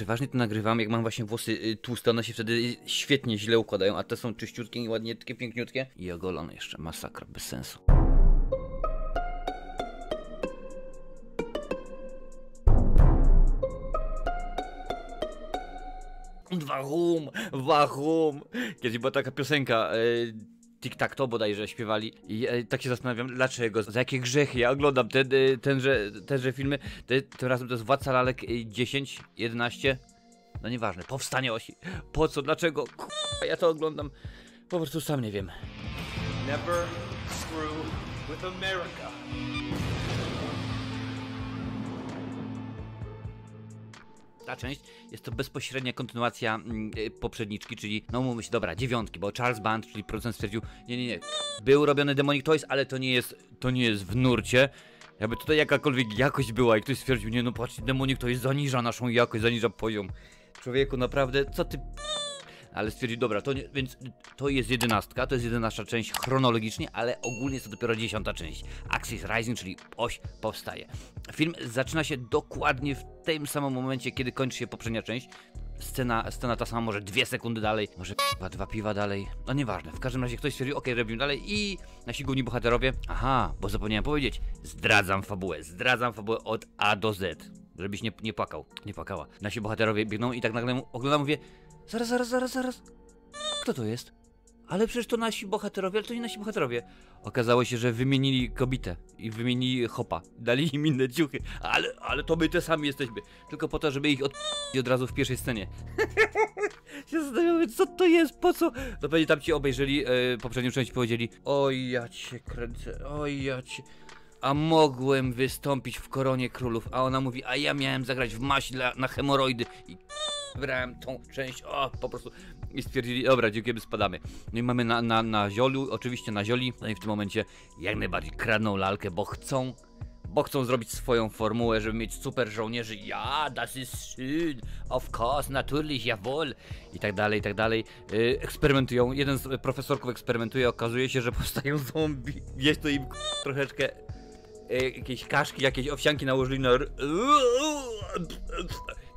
przeważnie to nagrywam, jak mam właśnie włosy tłuste, one się wtedy świetnie źle układają, a te są czyściutkie i ładnie, takie piękniutkie. I ogolone jeszcze, masakra, bez sensu. Wahum. Kiedyś była taka piosenka, Tic-Tac-Toe bodajże śpiewali i tak się zastanawiam, dlaczego, za jakie grzechy ja oglądam tenże filmy. Tym razem to jest Władca Lalek 10, 11, no nieważne, Powstanie Osi. Po co, dlaczego, ja to oglądam, po prostu sam nie wiem. Never screw with America. Ta część jest to bezpośrednia kontynuacja poprzedniczki, czyli no mówmy się, dobra, 9, bo Charles Band, czyli producent stwierdził, nie, był robiony Demonic Toys, ale to nie jest w nurcie. Jakby tutaj jakakolwiek jakość była i ktoś stwierdził, nie no patrz, Demonic Toys zaniża naszą jakość, zaniża poziom. Człowieku, naprawdę, co ty... Ale stwierdził, dobra, więc to jest 11, to jest 11 część chronologicznie, ale ogólnie jest to dopiero 10 część. Axis Rising, czyli oś powstaje. Film zaczyna się dokładnie w tym samym momencie, kiedy kończy się poprzednia część. Scena ta sama, może 2 sekundy dalej, może 2 piwa dalej, no nieważne. W każdym razie ktoś stwierdził, okej, robimy dalej i nasi główni bohaterowie, aha, bo zapomniałem powiedzieć, zdradzam fabułę od A do Z, żebyś nie płakał, nie płakała. Nasi bohaterowie biegną i tak nagle oglądam, mówię, zaraz. Kto to jest? Ale przecież to nasi bohaterowie, ale to nie nasi bohaterowie. Okazało się, że wymienili kobietę i wymienili chopa. Dali im inne ciuchy. Ale to my te sami jesteśmy. Tylko po to, żeby ich od razu w pierwszej scenie. Się zastanawiamy, co to jest, po co? No pewnie tam ci obejrzeli poprzednią część i powiedzieli, oj ja cię kręcę, a mogłem wystąpić w Koronie Królów, a ona mówi, a ja miałem zagrać w maść na hemoroidy i wybrałem tą część, po prostu i stwierdzili, dobra, dziękujemy, spadamy. No i mamy na ziolu, oczywiście na zioli, no i w tym momencie jak najbardziej kradną lalkę, bo chcą zrobić swoją formułę, żeby mieć super żołnierzy, ja, das ist schön, of course, natürlich, jawohl, i tak dalej, eksperymentują, jeden z profesorków eksperymentuje, okazuje się, że powstają zombie, jest to im troszeczkę jakieś kaszki, jakieś owsianki nałożyli na...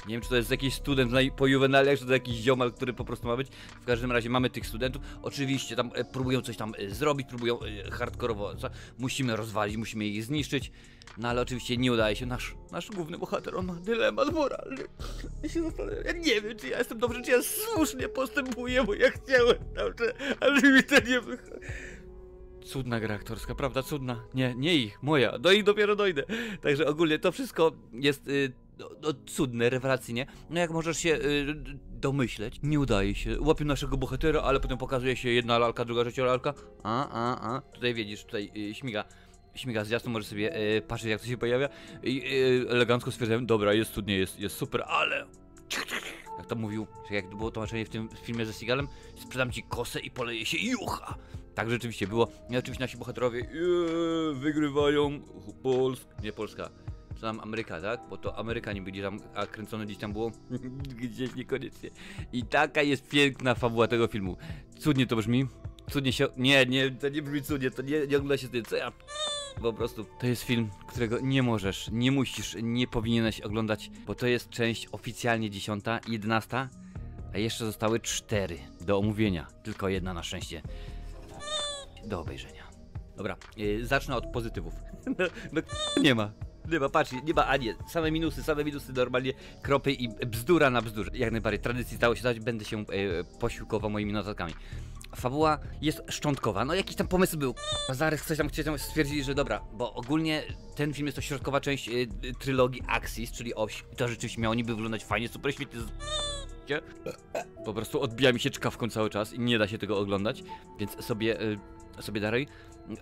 Nie wiem, czy to jest jakiś student po juwenaliach, czy to jakiś ziomal, który po prostu ma być. W każdym razie mamy tych studentów. Oczywiście tam próbują coś tam zrobić, próbują hardkorowo, musimy rozwalić, musimy ich zniszczyć. No ale oczywiście nie udaje się. Nasz główny bohater, on ma dylemat moralny. Ja się zastanawiam, ja nie wiem, czy ja jestem dobrze, czy ja słusznie postępuję, bo ja chciałem dobrze, ale mi to nie wychodzi. Cudna gra aktorska, prawda? Cudna. Nie ich, moja. Do ich dopiero dojdę. Także ogólnie to wszystko jest cudne, rewelacyjnie. No jak możesz się domyśleć, nie udaje się. Łapią naszego bohatera, ale potem pokazuje się jedna lalka, druga trzecia lalka. Tutaj wiedzisz, tutaj śmiga z jasno, możesz sobie patrzeć, jak to się pojawia. I elegancko stwierdzałem, dobra, jest cudnie, jest super, ale... Jak to mówił, jak było tłumaczenie w tym filmie ze Seagalem, sprzedam ci kosę i poleje się jucha. Tak rzeczywiście było. I oczywiście nasi bohaterowie wygrywają. Nie Polska. Co tam Ameryka, tak? Bo to Amerykanie byli tam, a kręcone gdzieś tam było. Gdzieś niekoniecznie. I taka jest piękna fabuła tego filmu. Cudnie to brzmi. Cudnie się... Nie, to nie brzmi cudnie, to nie ogląda się z tym, co ja... Po prostu to jest film, którego nie możesz, nie musisz, nie powinieneś oglądać, bo to jest część oficjalnie 10, 11, a jeszcze zostały 4 do omówienia. Tylko jedna na szczęście do obejrzenia. Dobra, zacznę od pozytywów. Nie ma, patrz, nie ma, same minusy normalnie, kropy i bzdura na bzdurze. Jak najbardziej, tradycji stało się dać, będę się posiłkował moimi notatkami. Fabuła jest szczątkowa, no jakiś tam pomysł był. Zarys ktoś tam stwierdzili, że dobra, bo ogólnie ten film jest to środkowa część trylogii Axis, czyli oś. I to rzeczywiście miało niby wyglądać fajnie, super świetnie. Po prostu odbija mi się czkawką cały czas i nie da się tego oglądać, więc sobie daruj.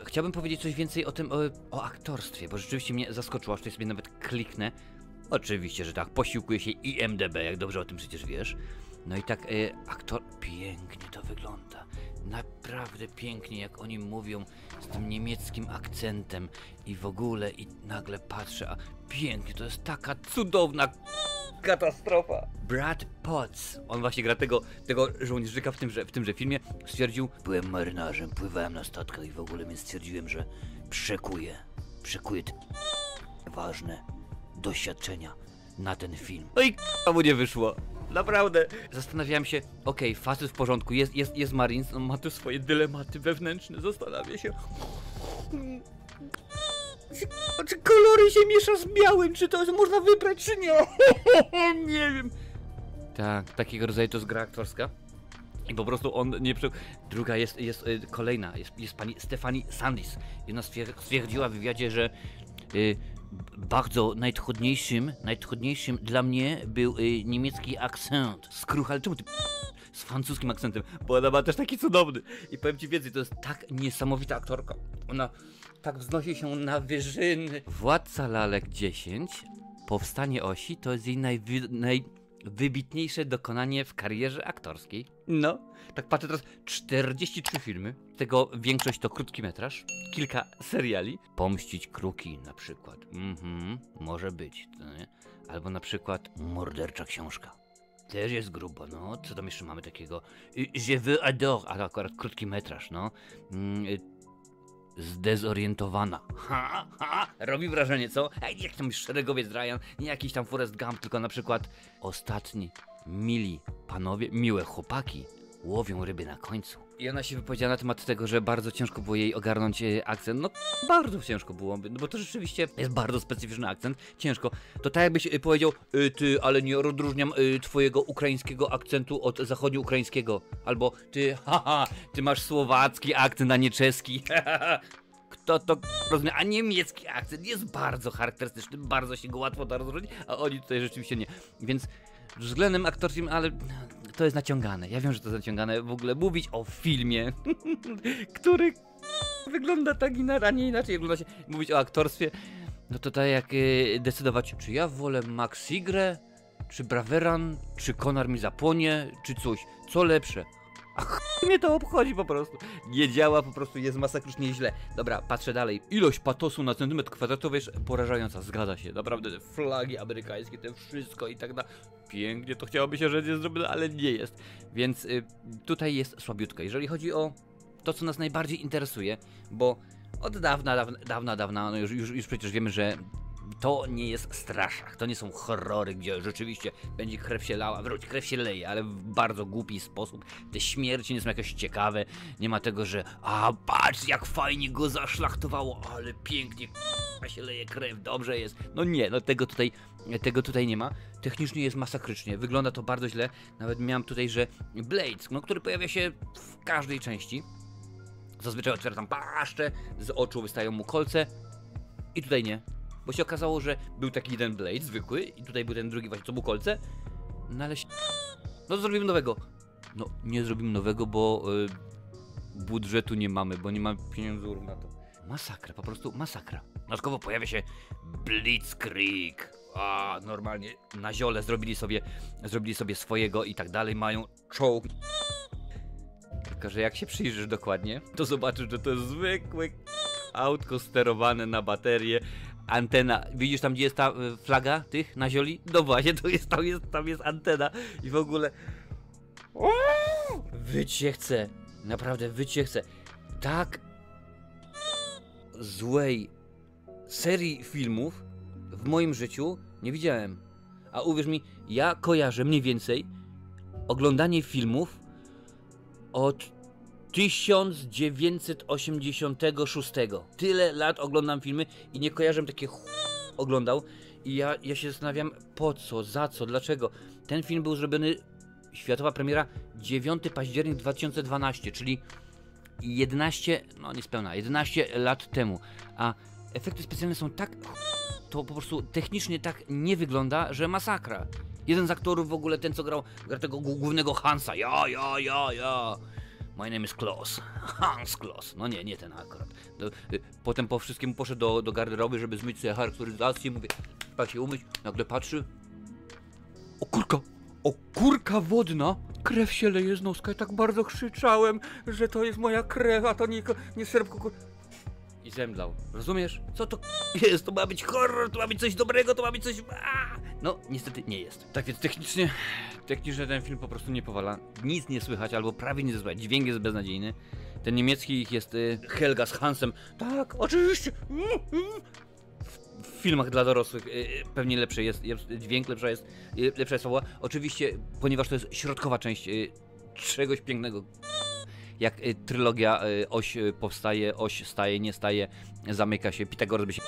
Chciałbym powiedzieć coś więcej o tym, o aktorstwie, bo rzeczywiście mnie zaskoczyło, aż tutaj sobie nawet kliknę. Oczywiście, że tak, posiłkuje się IMDb, jak dobrze o tym przecież wiesz. No i tak, aktor... Pięknie to wygląda. Naprawdę pięknie, jak oni mówią z tym niemieckim akcentem i w ogóle, i nagle patrzę, a pięknie, to jest taka cudowna katastrofa. Brad Potts, on właśnie gra tego żołnierzyka w tymże filmie, stwierdził, byłem marynarzem, pływałem na statkach i w ogóle, więc stwierdziłem, że przekuję te ważne doświadczenia na ten film. No i mu nie wyszło. Naprawdę. Zastanawiałem się, okej, facet w porządku, jest Marines, on ma tu swoje dylematy wewnętrzne, zastanawia się. Czy kolory się miesza z białym, czy to można wybrać, czy nie? Nie wiem. Tak, takiego rodzaju to jest gra aktorska. I po prostu on nie przy... Druga jest kolejna, jest pani Stefanie Sandys. I ona stwierdziła w wywiadzie, że bardzo najtrudniejszym dla mnie był niemiecki akcent. Skruch, ale czemu ty z francuskim akcentem? Bo ona ma też taki cudowny. I powiem ci więcej, to jest tak niesamowita aktorka. Ona tak wznosi się na wyżyny. Władca Lalek 10, Powstanie Osi, to jest jej najwybitniejsze dokonanie w karierze aktorskiej. No, tak patrzę teraz, 43 filmy, z tego większość to krótki metraż, kilka seriali. Pomścić kruki na przykład. Może być, to nie? Albo na przykład Mordercza książka. Też jest grubo, no. Co tam jeszcze mamy takiego? Je veux adore, ale akurat krótki metraż, no. Zdezorientowana. Robi wrażenie, co? Jak tam szeregowiec Ryan, nie jakiś tam Forrest Gump, tylko na przykład ostatni, mili panowie, miłe chłopaki łowią ryby na końcu. I ona się wypowiedziała na temat tego, że bardzo ciężko było jej ogarnąć akcent. No, bardzo ciężko było, no bo to rzeczywiście jest bardzo specyficzny akcent. Ciężko. To tak jakbyś powiedział, ty, ale nie rozróżniam twojego ukraińskiego akcentu od zachodnioukraińskiego. Albo ty, ty masz słowacki akcent, a nie czeski. Kto to rozumie? A niemiecki akcent jest bardzo charakterystyczny, bardzo się go łatwo da rozróżnić, a oni tutaj rzeczywiście nie. Więc względem aktorskim, ale to jest naciągane. Ja wiem, że to jest naciągane. W ogóle mówić o filmie, który wygląda tak a nie inaczej. Mówić o aktorstwie, no to tak jak decydować, czy ja wolę Max Sigrę, czy Braveran, czy Konar mi zapłonie, czy coś. Co lepsze? A mnie to obchodzi po prostu. Nie działa, po prostu jest masakrycznie źle. Dobra, patrzę dalej. Ilość patosu na centymetr kwadratowy jest porażająca, zgadza się. Naprawdę te flagi amerykańskie, to wszystko i tak dalej. Pięknie, to chciałoby się, że jest zrobione, ale nie jest. Więc tutaj jest słabiutko. Jeżeli chodzi o to, co nas najbardziej interesuje, bo od dawna, no już przecież wiemy, że to nie jest straszak, to nie są horrory, gdzie rzeczywiście będzie krew się lała, wróć, krew się leje, ale w bardzo głupi sposób. Te śmierci nie są jakoś ciekawe, nie ma tego, że patrz jak fajnie go zaszlachtowało, ale pięknie się leje krew, dobrze jest. No nie, no tego tutaj nie ma. Technicznie jest masakrycznie, wygląda to bardzo źle, nawet miałem tutaj, że Blades, no, który pojawia się w każdej części, zazwyczaj otwiera tam paszczę, z oczu wystają mu kolce i tutaj nie. Bo się okazało, że był taki jeden Blade zwykły i tutaj był ten drugi właśnie, co był kolce. No ale no to zrobimy nowego. No nie zrobimy nowego, bo budżetu nie mamy, bo nie mamy pieniędzy na to. Masakra, po prostu masakra. Dodatkowo pojawia się Blitzkrieg. Normalnie na ziole zrobili sobie swojego i tak dalej, mają czołg. Tylko, że jak się przyjrzysz dokładnie, to zobaczysz, że to jest zwykłe autko sterowane na baterię. Antena, widzisz tam, gdzie jest ta flaga tych na zioli? No właśnie, tam jest antena i w ogóle wyć się chce, naprawdę wyć się chce. Tak złej serii filmów w moim życiu nie widziałem. A uwierz mi, ja kojarzę mniej więcej oglądanie filmów od 1986. Tyle lat oglądam filmy i nie kojarzę takie oglądał. I ja się zastanawiam, po co, za co, dlaczego. Ten film był zrobiony, światowa premiera 9 październik 2012, czyli 11, no niespełna, 11 lat temu. A efekty specjalne są tak, to po prostu technicznie tak nie wygląda, że masakra. Jeden z aktorów w ogóle, ten co gra tego głównego Hansa, ja. My name is Klaus. Hans Klaus. No nie ten akurat. Potem po wszystkim poszedł do garderoby, żeby zmyć sobie charakteryzację. Mówię, tak się umyć. Nagle patrzy. O kurka wodna. Krew się leje z noska i tak bardzo krzyczałem, że to jest moja krew, a to nie serbko. I zemdlał. Rozumiesz? Co to jest? To ma być horror, to ma być coś dobrego, to ma być coś... No, niestety nie jest. Tak więc technicznie ten film po prostu nie powala. Nic nie słychać, albo prawie nie słychać. Dźwięk jest beznadziejny. Ten niemiecki ich jest Helga z Hansem. Tak, oczywiście. w filmach dla dorosłych pewnie lepszy jest dźwięk, lepsza jest fabuła. Oczywiście, ponieważ to jest środkowa część czegoś pięknego. Jak trylogia, oś powstaje, oś staje, nie staje, zamyka się, Pitagoras by się...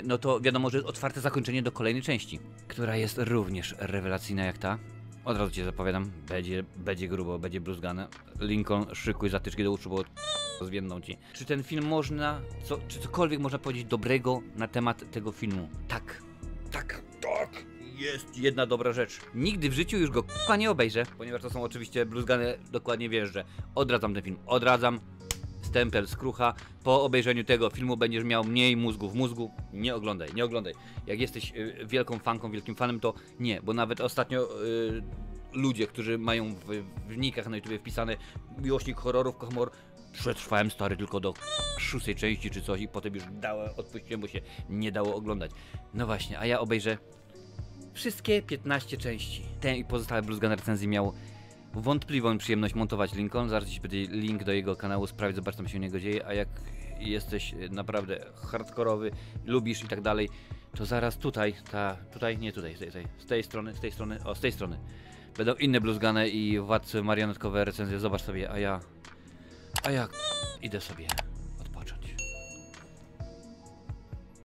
No to wiadomo, że jest otwarte zakończenie do kolejnej części, która jest również rewelacyjna jak ta. Od razu cię zapowiadam, będzie grubo, będzie bluzgane. Lincoln, szykuj zatyczki do uszu, bo zwiędną ci. Czy ten film można, czy cokolwiek można powiedzieć dobrego na temat tego filmu? Tak. Jest jedna dobra rzecz. Nigdy w życiu już go nie obejrzę, ponieważ to są oczywiście bluzgane, dokładnie wiesz, że odradzam ten film. Odradzam. Stempel skrucha. Po obejrzeniu tego filmu będziesz miał mniej mózgu w mózgu. Nie oglądaj, nie oglądaj. Jak jesteś wielką fanką, wielkim fanem, to nie, bo nawet ostatnio ludzie, którzy mają w nikach na YouTube wpisane miłośnik horrorów, kochmor, przetrwałem stary tylko do 6. części czy coś i potem już odpuściłem, bo się nie dało oglądać. No właśnie, a ja obejrzę wszystkie 15 części. Ten i pozostałe bluzgane recenzje miał wątpliwą przyjemność montować Lincoln. Zaraz ci będzie link do jego kanału, sprawdź, zobacz, co się u niego dzieje, a jak jesteś naprawdę hardkorowy, lubisz i tak dalej, to zaraz tutaj, z tej strony będą inne bluzgane i władcy marionetkowe recenzje, zobacz sobie, a ja idę sobie